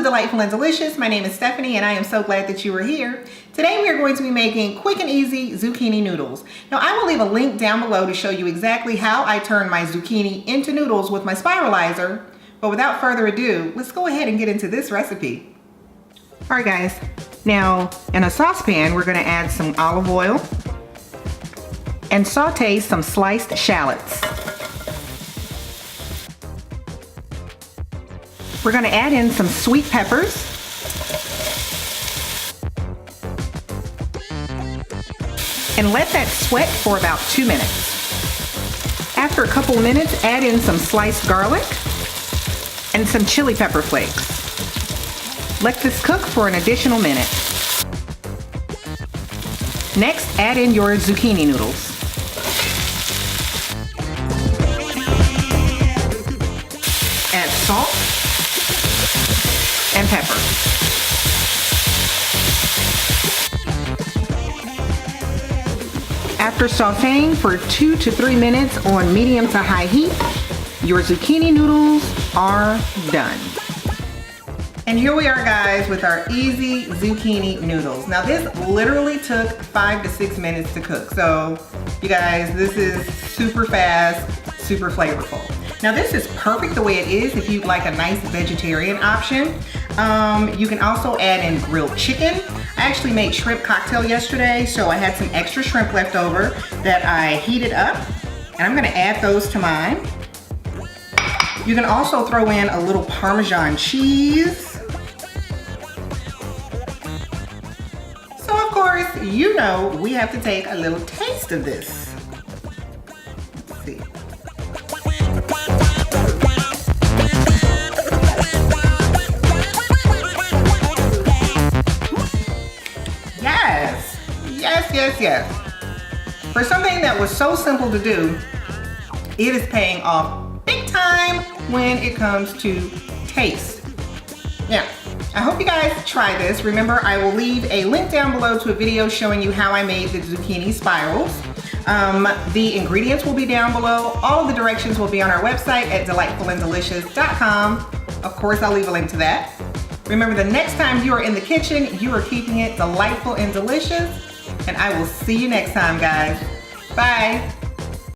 Delightful and Delicious. My name is Stephanie and I am so glad that you are here. Today we are going to be making quick and easy zucchini noodles. Now I will leave a link down below to show you exactly how I turn my zucchini into noodles with my spiralizer. But without further ado, let's go ahead and get into this recipe. All right guys, now in a saucepan we're going to add some olive oil and saute some sliced shallots. We're going to add in some sweet peppers and let that sweat for about 2 minutes. After a couple minutes, add in some sliced garlic and some chili pepper flakes. Let this cook for an additional minute. Next, add in your zucchini noodles. Add salt and pepper. After sauteing for 2 to 3 minutes on medium to high heat, your zucchini noodles are done. And here we are guys with our easy zucchini noodles. Now this literally took 5 to 6 minutes to cook. So you guys, this is super fast, super flavorful. Now this is perfect the way it is if you'd like a nice vegetarian option. You can also add in grilled chicken. I actually made shrimp cocktail yesterday, so I had some extra shrimp left over that I heated up, and I'm gonna add those to mine. You can also throw in a little Parmesan cheese. So of course, you know we have to take a little taste of this. Let's see. Yes. For something that was so simple to do, it is paying off big time when it comes to taste. Yeah, I hope you guys try this. Remember, I will leave a link down below to a video showing you how I made the zucchini spirals. The ingredients will be down below. All of the directions will be on our website at delightfulanddelicious.com. Of course, I'll leave a link to that. Remember, the next time you are in the kitchen, you are keeping it delightful and delicious. And I will see you next time, guys. Bye.